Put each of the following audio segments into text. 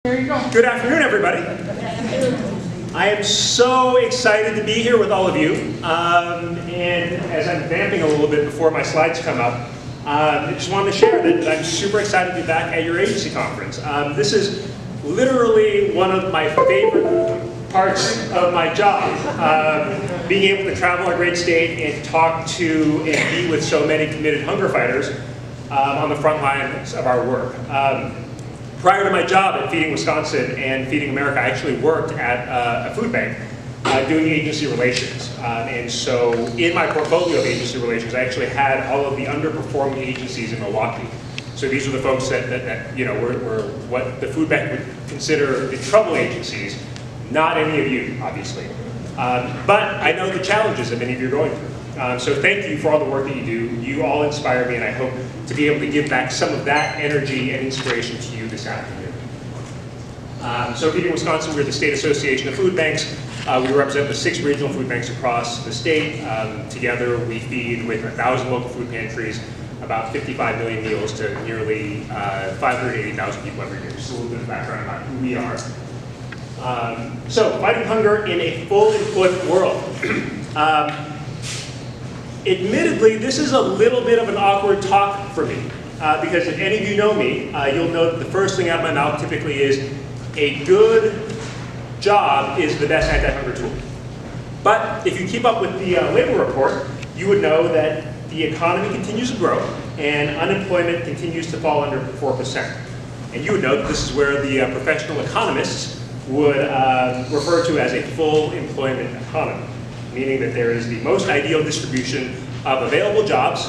There you go. Good afternoon, everybody. I am so excited to be here with all of you. And as I'm vamping a little bit before my slides come up, I just wanted to share that I'm super excited to be back at your agency conference. This is literally one of my favorite parts of my job, being able to travel our great state and talk to and meet with so many committed hunger fighters on the front lines of our work. Prior to my job at Feeding Wisconsin and Feeding America, I actually worked at a food bank doing agency relations. And so in my portfolio of agency relations, I actually had all of the underperforming agencies in Milwaukee. So these are the folks that you know, were what the food bank would consider the trouble agencies, not any of you, obviously. But I know the challenges that many of you are going through. So thank you for all the work that you do. You all inspire me, and I hope to be able to give back some of that energy and inspiration to you this afternoon. So Feeding Wisconsin, we're the State Association of Food Banks. We represent the 6 regional food banks across the state. Together we feed with 1,000 local food pantries, about 55 million meals to nearly 580,000 people every year. Just a little bit of background about who we are. So fighting hunger in a full employment world. Admittedly, this is a little bit of an awkward talk for me, because if any of you know me, you'll know that the first thing out of my mouth typically is, a good job is the best anti-hunger tool. But if you keep up with the labor report, you would know that the economy continues to grow and unemployment continues to fall under 4%. And you would know that this is where the professional economists would refer to as a full employment economy, meaning that there is the most ideal distribution of available jobs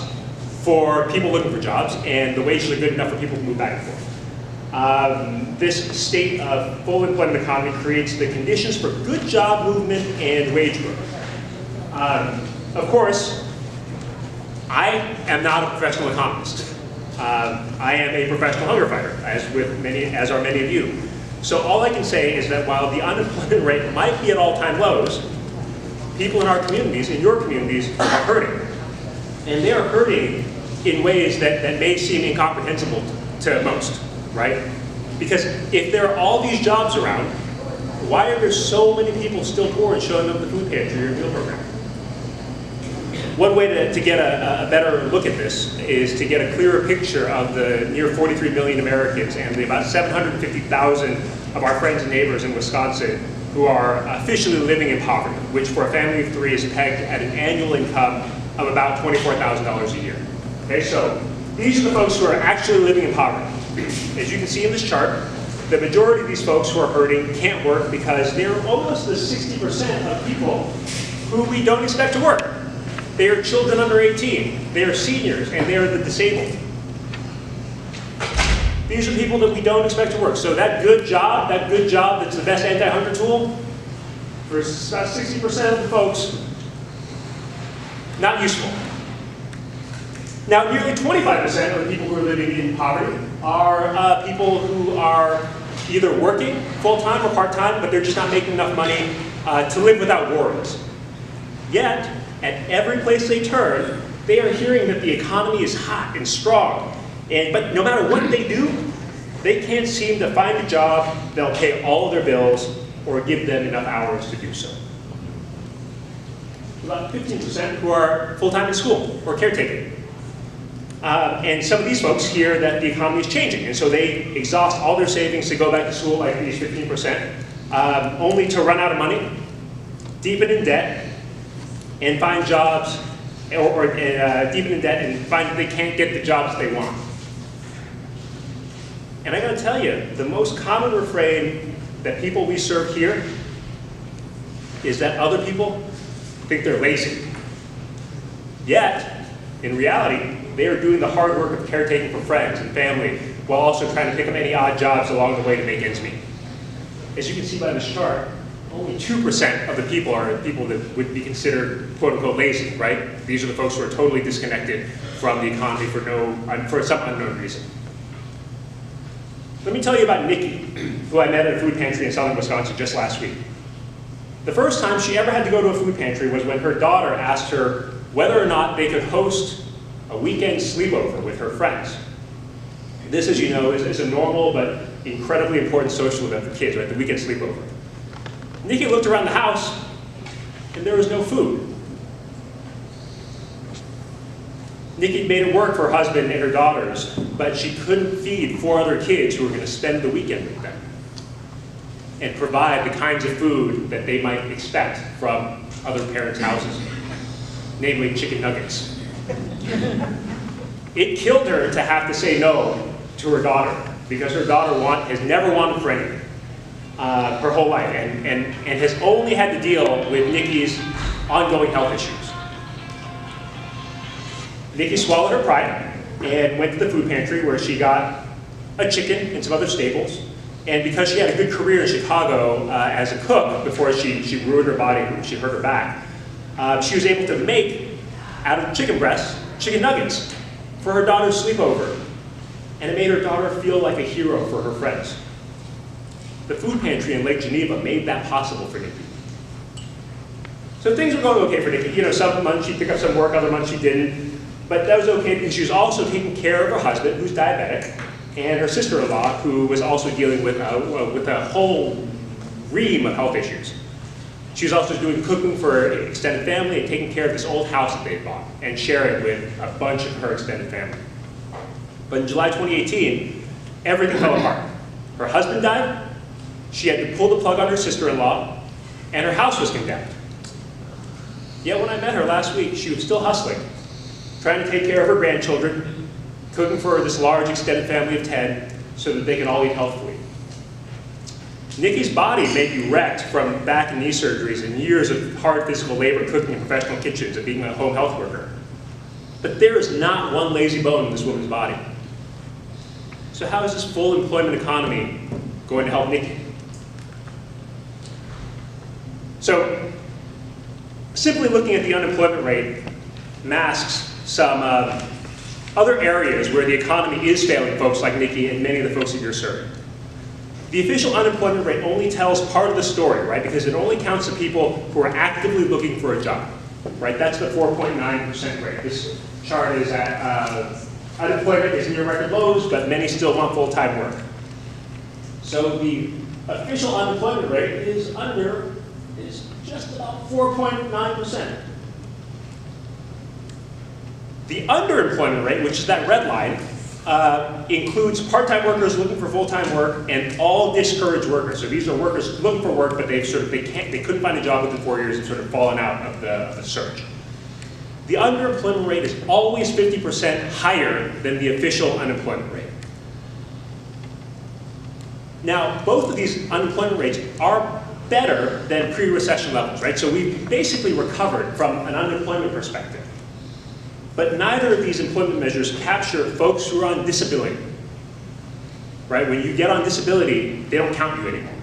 for people looking for jobs, and the wages are good enough for people to move back and forth. This state of full employment economy creates the conditions for good job movement and wage growth. Of course, I am not a professional economist. I am a professional hunger fighter, as are many of you. So all I can say is that while the unemployment rate might be at all-time lows, people in our communities, in your communities, are hurting. And they are hurting in ways that may seem incomprehensible to most, right? Because if there are all these jobs around, why are there so many people still poor and showing up at the food pantry or meal program? One way to get a better look at this is to get a clearer picture of the near 43 million Americans and the about 750,000 of our friends and neighbors in Wisconsin who are officially living in poverty, which for a family of 3 is pegged at an annual income of about $24,000 a year. Okay, so these are the folks who are actually living in poverty. As you can see in this chart, the majority of these folks who are hurting can't work because they're almost the 60% of people who we don't expect to work. They are children under 18, they are seniors, and they are the disabled. These are people that we don't expect to work. So that good job that's the best anti-hunger tool, for about 60% of the folks, not useful. Now, nearly 25% of the people who are living in poverty are people who are either working full-time or part-time, but they're just not making enough money to live without worries. Yet, at every place they turn, they are hearing that the economy is hot and strong. But no matter what they do, they can't seem to find a job that'll pay all of their bills or give them enough hours to do so. About 15% who are full-time in school or caretaking. And some of these folks hear that the economy is changing, and so they exhaust all their savings to go back to school, like these 15%, only to run out of money, deepen in debt, and find jobs, deepen in debt and find that they can't get the jobs they want. And I gotta tell you, the most common refrain that people we serve hear is that other people think they're lazy. Yet, in reality, they are doing the hard work of caretaking for friends and family while also trying to pick up any odd jobs along the way to make ends meet. As you can see by this chart, only 2% of the people are people that would be considered quote-unquote lazy, right? These are the folks who are totally disconnected from the economy for some unknown reason. Let me tell you about Nikki, who I met at a food pantry in southern Wisconsin just last week. The first time she ever had to go to a food pantry was when her daughter asked her whether or not they could host a weekend sleepover with her friends. This, as you know, is a normal but incredibly important social event for kids, right? The weekend sleepover. Nikki looked around the house, and there was no food. Nikki made it work for her husband and her daughters, but she couldn't feed 4 other kids who were going to spend the weekend with them and provide the kinds of food that they might expect from other parents' houses, namely chicken nuggets. It killed her to have to say no to her daughter, because her daughter has never wanted for anything her whole life, and has only had to deal with Nikki's ongoing health issues. Nikki swallowed her pride and went to the food pantry, where she got a chicken and some other staples. And because she had a good career in Chicago as a cook before she ruined her body and she hurt her back, she was able to make, out of chicken breasts, chicken nuggets for her daughter's sleepover. And it made her daughter feel like a hero for her friends. The food pantry in Lake Geneva made that possible for Nikki. So things were going okay for Nikki. You know, some months she'd pick up some work, other months she didn't. But that was okay because she was also taking care of her husband, who's diabetic, and her sister-in-law, who was also dealing with a whole ream of health issues. She was also doing cooking for her extended family and taking care of this old house that they bought and sharing with a bunch of her extended family. But in July 2018, everything fell apart. Her husband died, she had to pull the plug on her sister-in-law, and her house was condemned. Yet when I met her last week, she was still hustling, trying to take care of her grandchildren, cooking for this large extended family of 10 so that they can all eat healthfully. Nikki's body may be wrecked from back and knee surgeries and years of hard physical labor cooking in professional kitchens and being a home health worker. But there is not one lazy bone in this woman's body. So how is this full employment economy going to help Nikki? So simply looking at the unemployment rate masks some other areas where the economy is failing folks like Nikki and many of the folks that you're serving. The official unemployment rate only tells part of the story, right? Because it only counts the people who are actively looking for a job, right? That's the 4.9% rate. This chart is at unemployment is near record lows, but many still want full-time work. So the official unemployment rate is just about 4.9%. The underemployment rate, which is that red line, includes part-time workers looking for full-time work and all discouraged workers. So these are workers looking for work, but they couldn't find a job within 4 years and sort of fallen out of the search. The underemployment rate is always 50% higher than the official unemployment rate. Now, both of these unemployment rates are better than pre-recession levels, right? So we've basically recovered from an unemployment perspective. But neither of these employment measures capture folks who are on disability, right? When you get on disability, they don't count you anymore.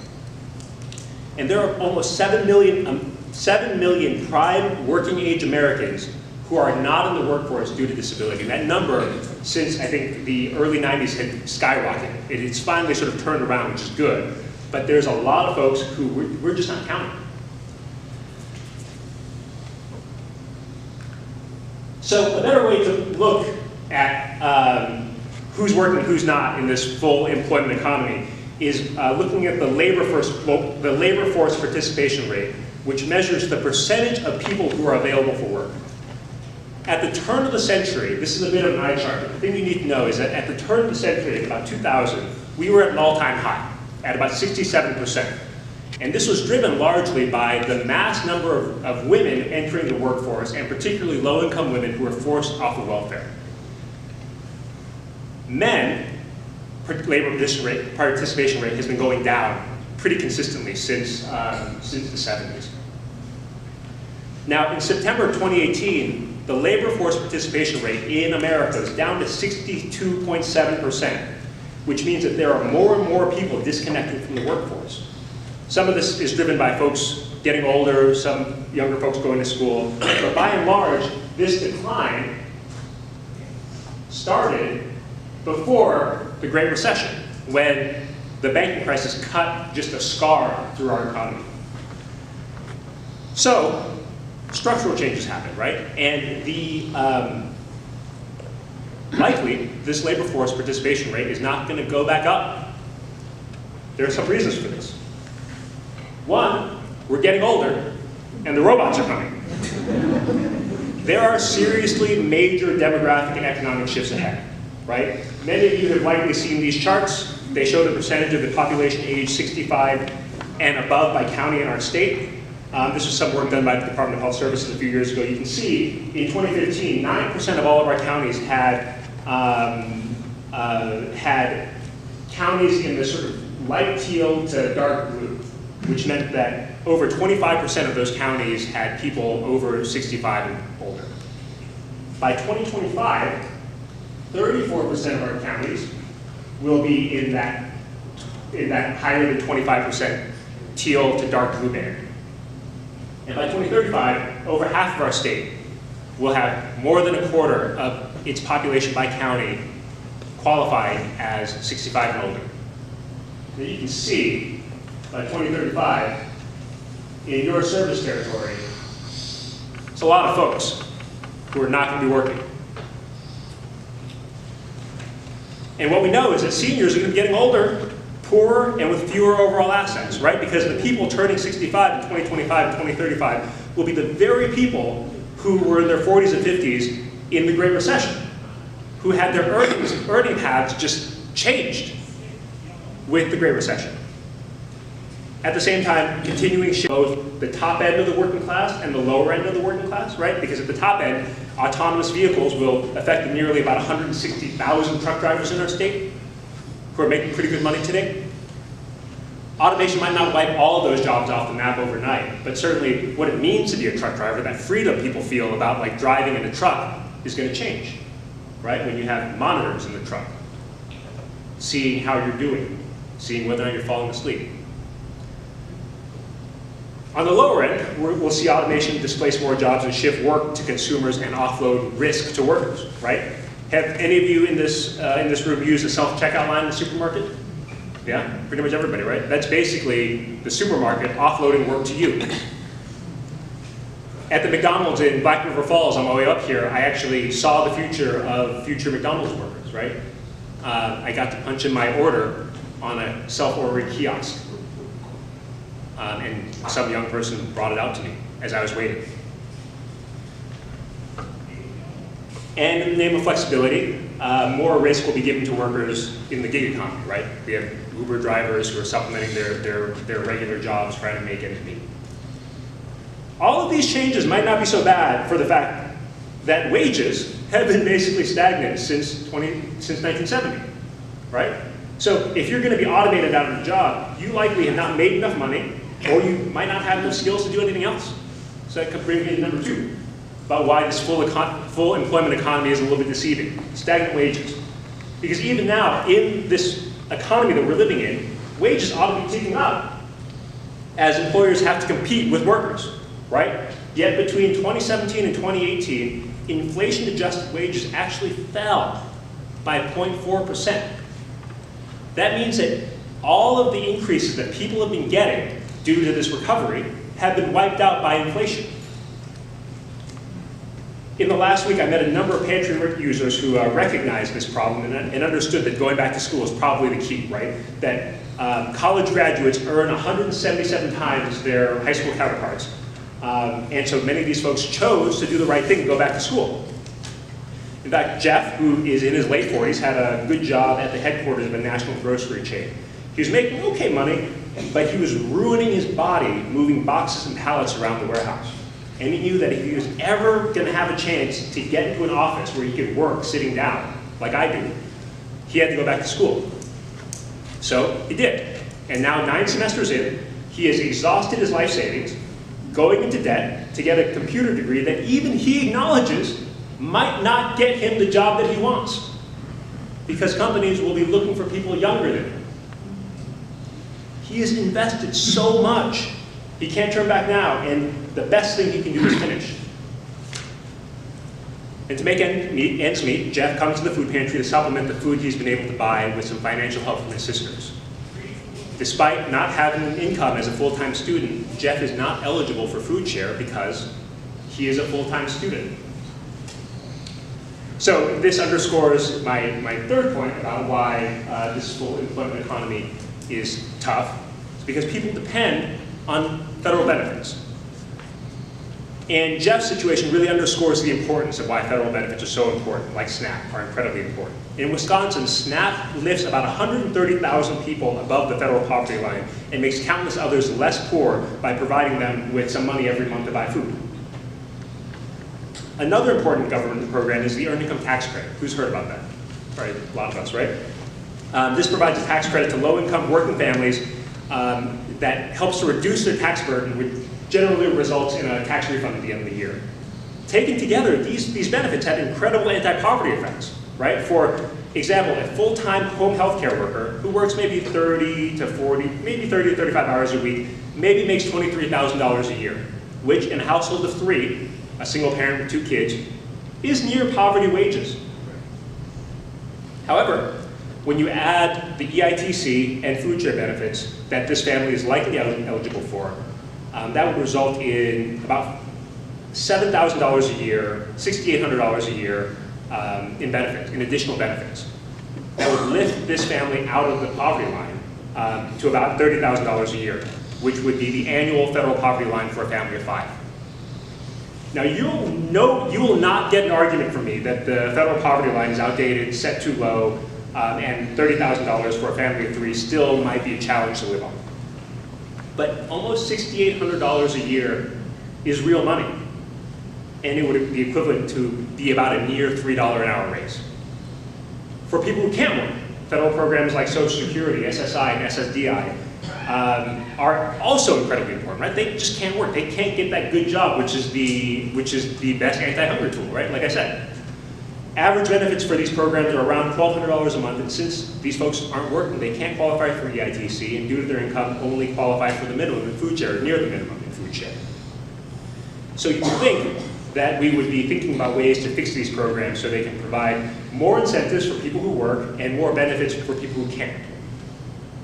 And there are almost 7 million prime working age Americans who are not in the workforce due to disability. And that number, since I think the early 90s, had skyrocketed. It's finally sort of turned around, which is good. But there's a lot of folks who we're just not counting. So a better way to look at who's working and who's not in this full employment economy is looking at the labor force participation rate, which measures the percentage of people who are available for work. At the turn of the century, this is a bit of an eye chart, but the thing you need to know is that at the turn of the century, at about 2000, we were at an all-time high, at about 67%. And this was driven largely by the mass number of women entering the workforce, and particularly low-income women who were forced off of welfare. Men, labor participation rate has been going down pretty consistently since the 70s. Now, in September 2018, the labor force participation rate in America is down to 62.7%, which means that there are more and more people disconnected from the workforce. Some of this is driven by folks getting older, some younger folks going to school, but by and large, this decline started before the Great Recession, when the banking crisis cut just a scar through our economy. So, structural changes happen, right? And likely, this labor force participation rate is not going to go back up. There are some reasons for this. One, we're getting older, and the robots are coming. There are seriously major demographic and economic shifts ahead, right? Many of you have likely seen these charts. They show the percentage of the population aged 65 and above by county in our state. This was some work done by the Department of Health Services a few years ago. You can see in 2015, 9% of all of our counties had counties in the sort of light teal to dark blue, which meant that over 25% of those counties had people over 65 and older. By 2025, 34% of our counties will be in that higher than 25% teal to dark blue band. And by 2035, over half of our state will have more than a quarter of its population by county qualified as 65 and older. Now you can see, by 2035, in your service territory, it's a lot of folks who are not going to be working. And what we know is that seniors are going to be getting older, poorer, and with fewer overall assets, right? Because the people turning 65 in 2025 and 2035 will be the very people who were in their 40s and 50s in the Great Recession, who had their earning paths just changed with the Great Recession. At the same time, continuing to both the top end of the working class and the lower end of the working class, right? Because at the top end, autonomous vehicles will affect nearly about 160,000 truck drivers in our state who are making pretty good money today. Automation might not wipe all of those jobs off the map overnight, but certainly what it means to be a truck driver, that freedom people feel about like driving in a truck, is going to change, right? When you have monitors in the truck, seeing how you're doing, seeing whether or not you're falling asleep. On the lower end, we'll see automation displace more jobs and shift work to consumers and offload risk to workers, right? Have any of you in this room used a self-checkout line in the supermarket? Yeah, pretty much everybody, right? That's basically the supermarket offloading work to you. At the McDonald's in Black River Falls on my way up here, I actually saw the future of future McDonald's workers, right? I got to punch in my order on a self-ordering kiosk. And some young person brought it out to me as I was waiting. And in the name of flexibility, more risk will be given to workers in the gig economy, right? We have Uber drivers who are supplementing their regular jobs trying to make ends meet. All of these changes might not be so bad for the fact that wages have been basically stagnant since 1970, right? So if you're going to be automated out of a job, you likely have not made enough money, or you might not have enough skills to do anything else. So that could bring me to number 2, about why this full employment economy is a little bit deceiving. Stagnant wages. Because even now, in this economy that we're living in, wages ought to be ticking up as employers have to compete with workers, right? Yet between 2017 and 2018, inflation-adjusted wages actually fell by 0.4%. That means that all of the increases that people have been getting due to this recovery have been wiped out by inflation. In the last week, I met a number of pantry users who recognized this problem and understood that going back to school is probably the key, right? That college graduates earn 177 times their high school counterparts. And so many of these folks chose to do the right thing and go back to school. In fact, Jeff, who is in his late 40s, had a good job at the headquarters of a national grocery chain. He was making okay money, but he was ruining his body moving boxes and pallets around the warehouse. And he knew that if he was ever going to have a chance to get into an office where he could work sitting down, like I do, he had to go back to school. So he did. And now 9 semesters in, he has exhausted his life savings, going into debt to get a computer degree that even he acknowledges might not get him the job that he wants, because companies will be looking for people younger than him. He has invested so much, he can't turn back now, and the best thing he can do is finish. And to make ends meet, Jeff comes to the food pantry to supplement the food he's been able to buy with some financial help from his sisters. Despite not having an income as a full-time student, Jeff is not eligible for food share because he is a full-time student. So this underscores my third point about why this full employment economy is tough. tough is because people depend on federal benefits. And Jeff's situation really underscores the importance of why federal benefits are so important, like SNAP, are incredibly important. In Wisconsin, SNAP lifts about 130,000 people above the federal poverty line and makes countless others less poor by providing them with some money every month to buy food. Another important government program is the Earned Income Tax Credit. Who's heard about that? Probably a lot of us, right? This provides a tax credit to low-income working families that helps to reduce their tax burden, which generally results in a tax refund at the end of the year. Taken together, these benefits have incredible anti-poverty effects, right? For example, a full-time home health care worker who works maybe 30 to 40, maybe 30 to 35 hours a week, maybe makes $23,000 a year, which in a household of 3, a single parent with 2 kids, is near poverty wages. However, when you add the EITC and food share benefits that this family is likely eligible for, that would result in about $7,000 a year, $6,800 a year in benefits, in additional benefits. That would lift this family out of the poverty line to about $30,000 a year, which would be the annual federal poverty line for a family of 5. Now you will not get an argument from me that the federal poverty line is outdated, set too low, and $30,000 for a family of 3 still might be a challenge to live on. But almost $6,800 a year is real money. And it would be equivalent to be about a near $3 an hour raise. For people who can't work, federal programs like Social Security, SSI, and SSDI are also incredibly important, right? They just can't work. They can't get that good job, which is the best anti-hunger tool, right? Like I said. Average benefits for these programs are around $1,200 a month, and since these folks aren't working, they can't qualify for EITC, and due to their income, only qualify for the minimum in food share, or near the minimum in food share. So you think that we would be thinking about ways to fix these programs so they can provide more incentives for people who work and more benefits for people who can't.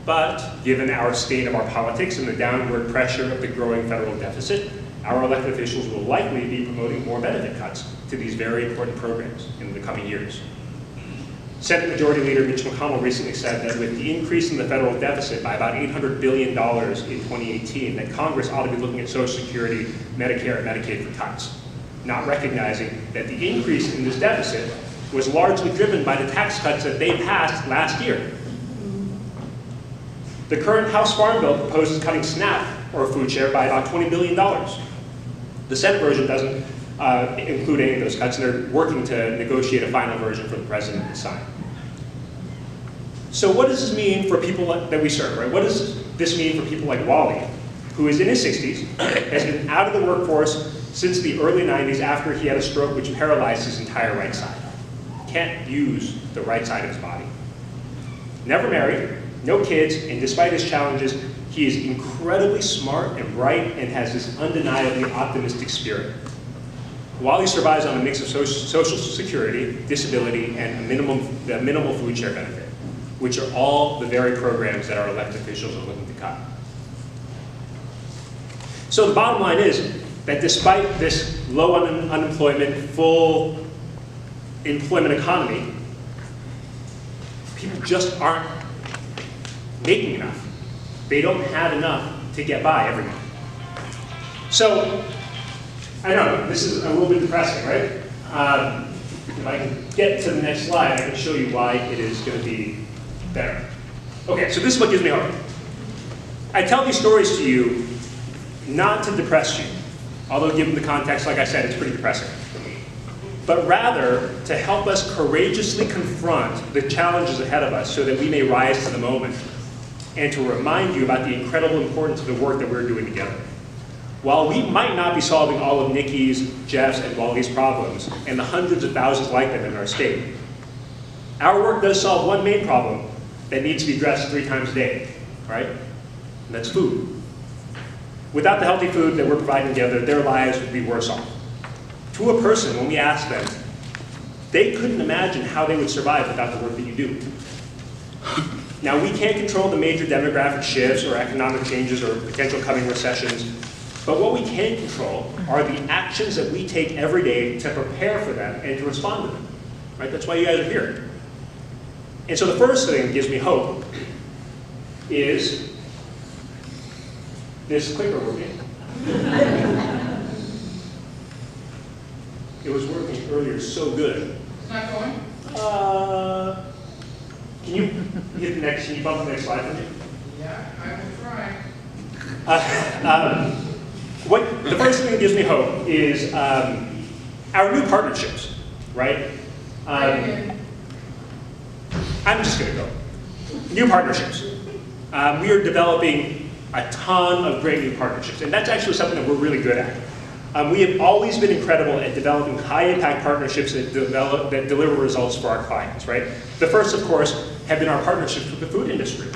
But given our state of our politics and the downward pressure of the growing federal deficit, our elected officials will likely be promoting more benefit cuts to these very important programs in the coming years. Senate Majority Leader Mitch McConnell recently said that with the increase in the federal deficit by about $800 billion in 2018, that Congress ought to be looking at Social Security, Medicare, and Medicaid for cuts, not recognizing that the increase in this deficit was largely driven by the tax cuts that they passed last year. The current House Farm Bill proposes cutting SNAP, or food share, by about $20 billion. The Senate version doesn't include any of those cuts, and they're working to negotiate a final version for the president to sign. So what does this mean for people that we serve, right? What does this mean for people like Wally, who is in his 60s, has been out of the workforce since the early 90s after he had a stroke which paralyzed his entire right side. Can't use the right side of his body. Never married, no kids, and despite his challenges, he is incredibly smart and bright and has this undeniably optimistic spirit. Wally survives on a mix of Social Security, disability, and a minimal food share benefit, which are all the very programs that our elected officials are looking to cut. So the bottom line is that despite this low unemployment, full employment economy, people just aren't making enough. They don't have enough to get by every month. So, I know, this is a little bit depressing, right? If I can get to the next slide, I can show you why it is going to be better. Okay, so this is what gives me hope. I tell these stories to you not to depress you, although given the context, like I said, it's pretty depressing, but rather to help us courageously confront the challenges ahead of us so that we may rise to the moment, and to remind you about the incredible importance of the work that we're doing together. While we might not be solving all of Nikki's, Jeff's, and Wally's problems, and the hundreds of thousands like them in our state, our work does solve one main problem that needs to be addressed 3 times a day, right? And that's food. Without the healthy food that we're providing together, their lives would be worse off. To a person, when we ask them, they couldn't imagine how they would survive without the work that you do. Now, we can't control the major demographic shifts or economic changes or potential coming recessions, but what we can control are the actions that we take every day to prepare for them and to respond to them, right? That's why you guys are here. And so the first thing that gives me hope is this clicker working. It was working earlier so good. It's not going? Can you hit the next, can you bump the next slide for me? Yeah, I will try. The first thing that gives me hope is our new partnerships, right? I'm just going to go. New partnerships. We are developing a ton of great new partnerships, and that's actually something that we're really good at. We have always been incredible at developing high-impact partnerships that deliver results for our clients, right? The first, of course, have been our partnerships with the food industry.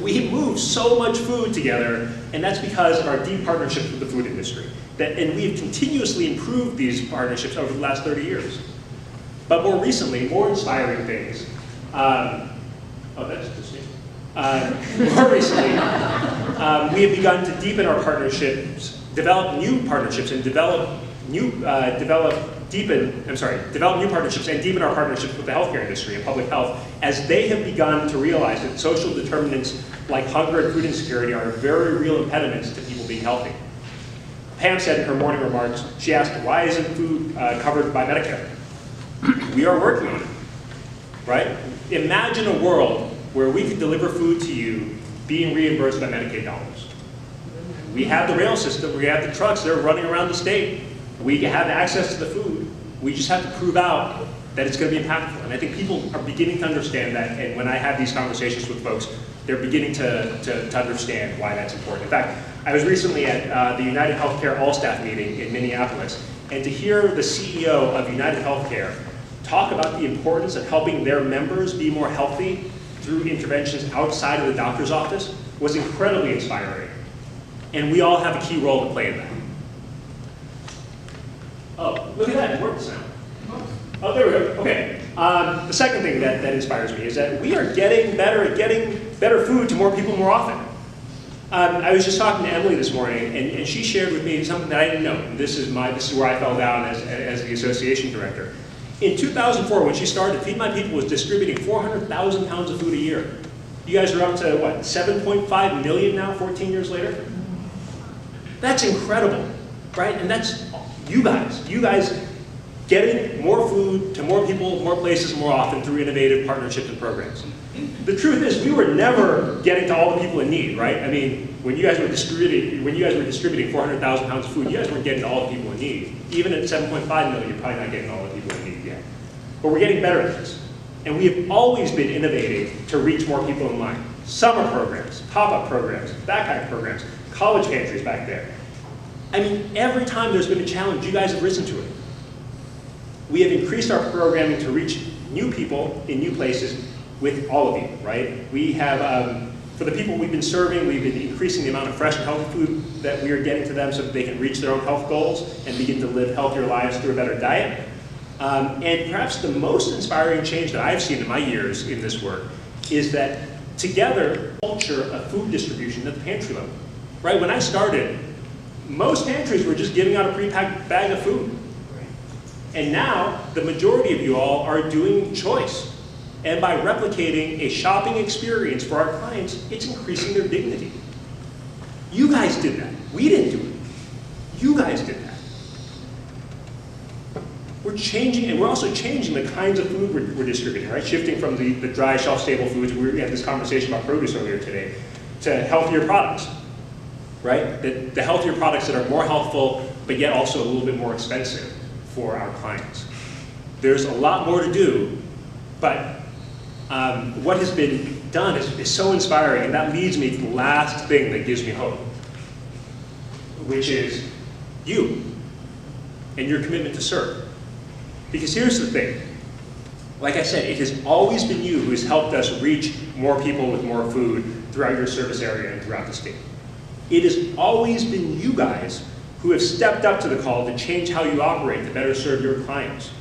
We move so much food together, and that's because of our deep partnerships with the food industry. And we've continuously improved these partnerships over the last 30 years. But more recently, more inspiring things. That's just me. More recently, we have begun to deepen our partnerships, develop new partnerships, and develop new partnerships and deepen our partnerships with the healthcare industry and public health, as they have begun to realize that social determinants like hunger and food insecurity are very real impediments to people being healthy. Pam said in her morning remarks, she asked, why isn't food covered by Medicare? We are working on it, right? Imagine a world where we could deliver food to you being reimbursed by Medicaid dollars. We have the rail system, we have the trucks, they're running around the state. We have access to the food. We just have to prove out that it's going to be impactful. And I think people are beginning to understand that, and when I have these conversations with folks, they're beginning to understand why that's important. In fact, I was recently at the United Healthcare All-Staff meeting in Minneapolis, and to hear the CEO of United Healthcare talk about the importance of helping their members be more healthy through interventions outside of the doctor's office was incredibly inspiring. And we all have a key role to play in that. Oh, look at that, it works now. Oh, there we go, okay. The second thing that inspires me is that we are getting better at getting better food to more people more often. I was just talking to Emily this morning, and she shared with me something that I didn't know. And this is where I fell down as the association director. In 2004, when she started, Feed My People was distributing 400,000 pounds of food a year. You guys are up to, what, 7.5 million now, 14 years later? That's incredible, right? And that's you guys getting more food to more people, more places, more often through innovative partnerships and programs. The truth is, we were never getting to all the people in need, right? I mean, when you guys were distributing 400,000 pounds of food, you guys weren't getting to all the people in need. Even at 7.5 million, you're probably not getting to all the people in need yet. But we're getting better at this. And we have always been innovating to reach more people in line. Summer programs, pop-up programs, backpack programs, college pantries back there. I mean, every time there's been a challenge, you guys have risen to it. We have increased our programming to reach new people in new places with all of you, right? We have, for the people we've been serving, we've been increasing the amount of fresh and healthy food that we are getting to them so that they can reach their own health goals and begin to live healthier lives through a better diet. And perhaps the most inspiring change that I've seen in my years in this work is that together, culture of food distribution at the pantry level, right? When I started, most pantries were just giving out a pre-packed bag of food. And now, the majority of you all are doing choice. And by replicating a shopping experience for our clients, it's increasing their dignity. You guys did that. We didn't do it. You guys did that. We're changing, and we're also changing the kinds of food we're distributing, right? Shifting from the dry, shelf-stable foods, we had this conversation about produce earlier today, to healthier products, right? The healthier products that are more healthful, but yet also a little bit more expensive for our clients. There's a lot more to do, but what has been done is so inspiring, and that leads me to the last thing that gives me hope, which is you and your commitment to serve. Because here's the thing, like I said, it has always been you who has helped us reach more people with more food throughout your service area and throughout the state. It has always been you guys who have stepped up to the call to change how you operate to better serve your clients.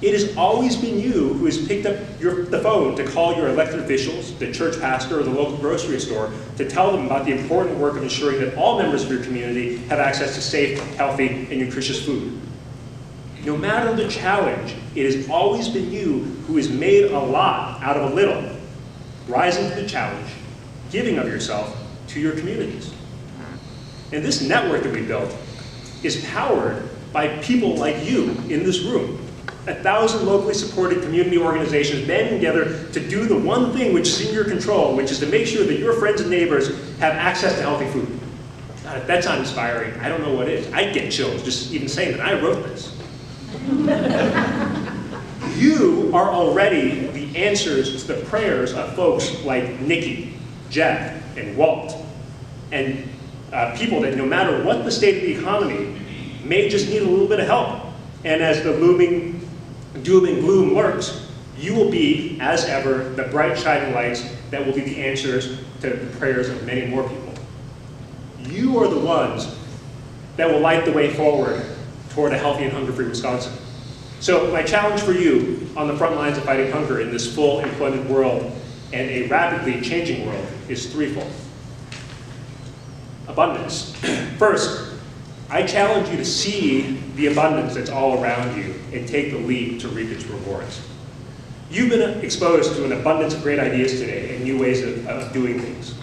It has always been you who has picked up the phone to call your elected officials, the church pastor, or the local grocery store to tell them about the important work of ensuring that all members of your community have access to safe, healthy, and nutritious food. No matter the challenge, it has always been you who has made a lot out of a little, rising to the challenge, giving of yourself to your communities. And this network that we built is powered by people like you in this room. 1,000 locally supported community organizations banding together to do the one thing which is in your control, which is to make sure that your friends and neighbors have access to healthy food. God, if that's not inspiring, I don't know what is. I get chills just even saying that I wrote this. You are already the answers to the prayers of folks like Nikki, Jeff, and Walt, and people that no matter what the state of the economy may just need a little bit of help. And as the looming doom and gloom lurks, you will be, as ever, the bright shining lights that will be the answers to the prayers of many more people. You are the ones that will light the way forward toward a healthy and hunger-free Wisconsin. So my challenge for you on the front lines of fighting hunger in this full employment world and a rapidly changing world is threefold. Abundance. First, I challenge you to see the abundance that's all around you and take the leap to reap its rewards. You've been exposed to an abundance of great ideas today and new ways of doing things.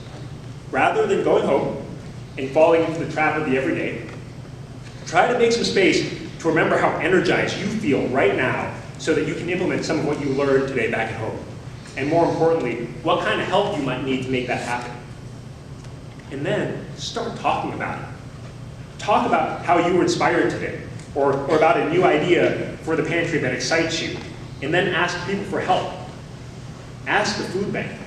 Rather than going home and falling into the trap of the everyday, try to make some space to remember how energized you feel right now so that you can implement some of what you learned today back at home. And more importantly, what kind of help you might need to make that happen. And then start talking about it. Talk about how you were inspired today, or about a new idea for the pantry that excites you, and then ask people for help. Ask the food bank.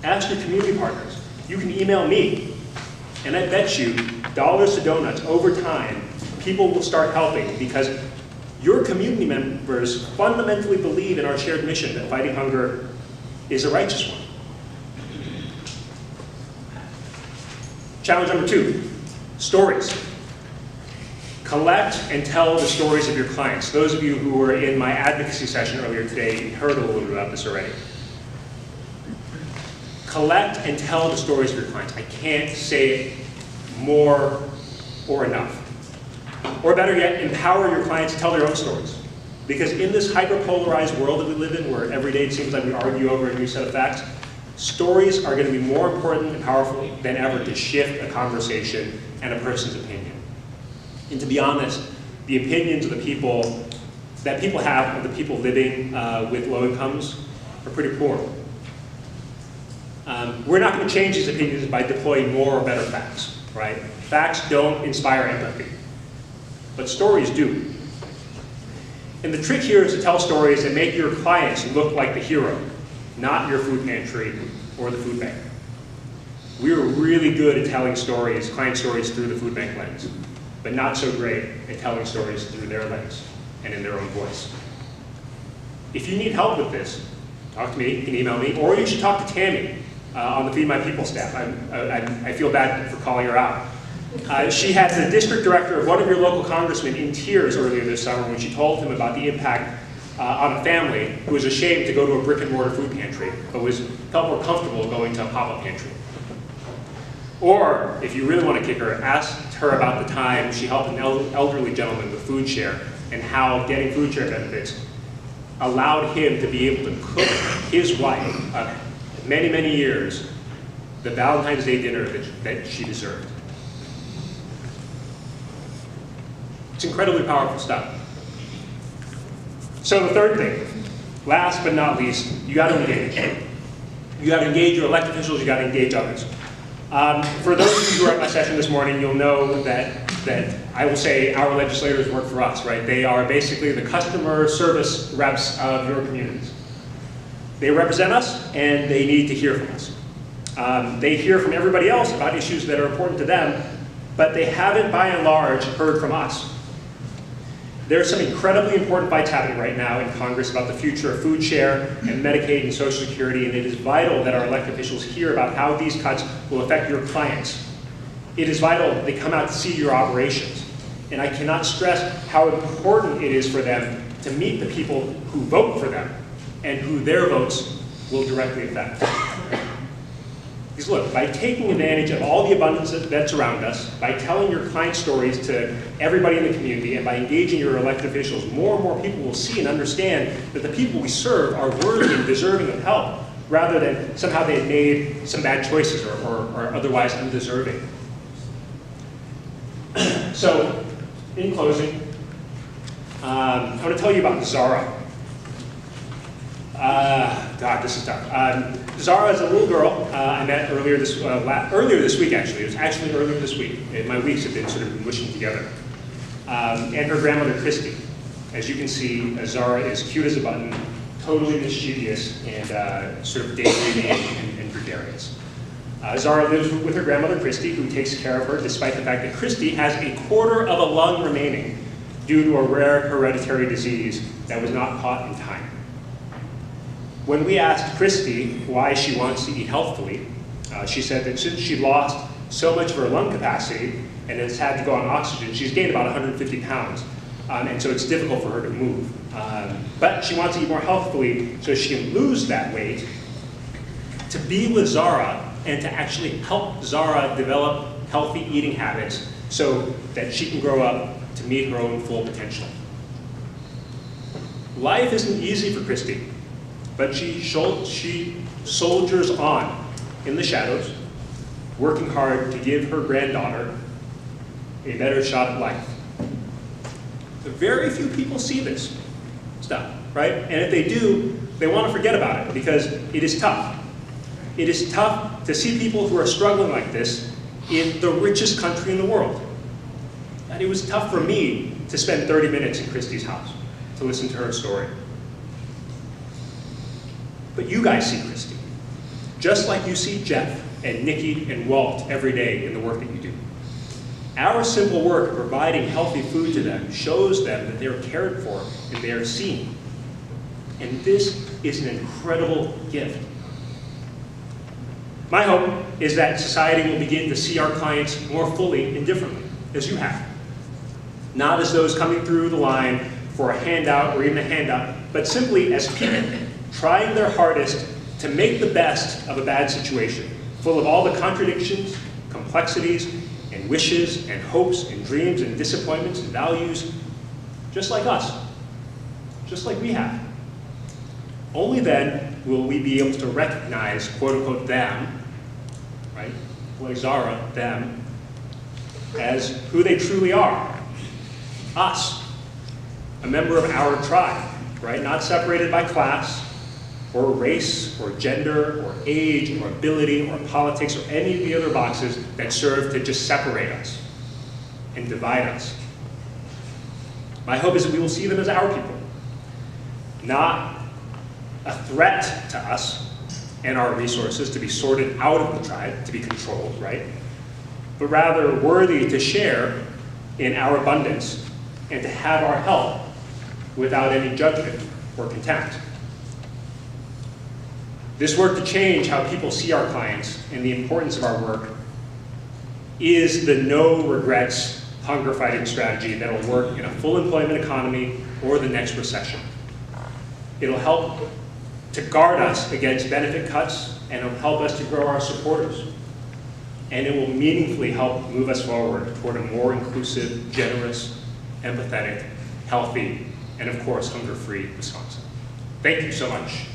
Ask your community partners. You can email me, and I bet you, dollars to donuts, over time, people will start helping because your community members fundamentally believe in our shared mission that fighting hunger is a righteous one. Challenge number 2, stories. Collect and tell the stories of your clients. Those of you who were in my advocacy session earlier today heard a little bit about this already. Collect and tell the stories of your clients. I can't say it more or enough. Or better yet, empower your clients to tell their own stories. Because in this hyper-polarized world that we live in, where every day it seems like we argue over a new set of facts, stories are going to be more important and powerful than ever to shift a conversation and a person's opinion. And to be honest, the opinions of the people that people have of the people living with low incomes are pretty poor. We're not going to change these opinions by deploying more or better facts, right? Facts don't inspire empathy, but stories do. And the trick here is to tell stories that make your clients look like the hero, not your food pantry or the food bank. We are really good at telling stories, client stories, through the food bank lens, but not so great at telling stories through their lens and in their own voice. If you need help with this, talk to me, you can email me, or you should talk to Tammy on the Feed My People staff. I feel bad for calling her out. She had the district director of one of your local congressmen in tears earlier this summer when she told him about the impact on a family who was ashamed to go to a brick and mortar food pantry, but felt more comfortable going to a pop-up pantry. Or, if you really want to kick her, ask her about the time she helped an elderly gentleman with food share and how getting food share benefits allowed him to be able to cook his wife of many, many years the Valentine's Day dinner that she deserved. It's incredibly powerful stuff. So the third thing, last but not least, you got to engage. You got to engage your elected officials, you got to engage others. For those of you who were at my session this morning, you'll know that I will say our legislators work for us, right? They are basically the customer service reps of your communities. They represent us, and they need to hear from us. They hear from everybody else about issues that are important to them, but they haven't, by and large, heard from us. There are some incredibly important fights happening right now in Congress about the future of food share and Medicaid and Social Security, and it is vital that our elected officials hear about how these cuts will affect your clients. It is vital that they come out to see your operations. And I cannot stress how important it is for them to meet the people who vote for them and who their votes will directly affect. Because look, by taking advantage of all the abundance that's around us, by telling your client stories to everybody in the community, and by engaging your elected officials, more and more people will see and understand that the people we serve are worthy and deserving of help, rather than somehow they've made some bad choices or otherwise undeserving. So, in closing, I want to tell you about Zara. God, this is tough. Zara is a little girl I met earlier this week, actually. It was actually earlier this week. My weeks have been sort of mushing together. And her grandmother, Christy. As you can see, Zara is cute as a button, totally mischievous, and sort of daydreaming and gregarious. Zara lives with her grandmother, Christy, who takes care of her despite the fact that Christy has a quarter of a lung remaining due to a rare hereditary disease that was not caught in time. When we asked Christy why she wants to eat healthfully, she said that since she lost so much of her lung capacity and has had to go on oxygen, she's gained about 150 pounds. And so it's difficult for her to move. But she wants to eat more healthfully so she can lose that weight, to be with Zara and to actually help Zara develop healthy eating habits so that she can grow up to meet her own full potential. Life isn't easy for Christy, but she soldiers on in the shadows, working hard to give her granddaughter a better shot at life. Very few people see this stuff, right? And if they do, they want to forget about it because it is tough. It is tough to see people who are struggling like this in the richest country in the world. And it was tough for me to spend 30 minutes in Christy's house to listen to her story. But you guys see Christy, just like you see Jeff and Nikki and Walt every day in the work that you do. Our simple work of providing healthy food to them shows them that they are cared for and they are seen. And this is an incredible gift. My hope is that society will begin to see our clients more fully and differently, as you have. Not as those coming through the line for a handout or even a handout, but simply as people trying their hardest to make the best of a bad situation, full of all the contradictions, complexities, and wishes, and hopes, and dreams, and disappointments, and values, just like us, just like we have. Only then will we be able to recognize, quote unquote, them, right, like Zara, them, as who they truly are, us, a member of our tribe, right, not separated by class, or race, or gender, or age, or ability, or politics, or any of the other boxes that serve to just separate us and divide us. My hope is that we will see them as our people, not a threat to us and our resources to be sorted out of the tribe, to be controlled, right? But rather worthy to share in our abundance and to have our help without any judgment or contempt. This work to change how people see our clients and the importance of our work is the no regrets hunger fighting strategy that will work in a full employment economy or the next recession. It'll help to guard us against benefit cuts, and it'll help us to grow our supporters. And it will meaningfully help move us forward toward a more inclusive, generous, empathetic, healthy, and of course, hunger-free Wisconsin. Thank you so much.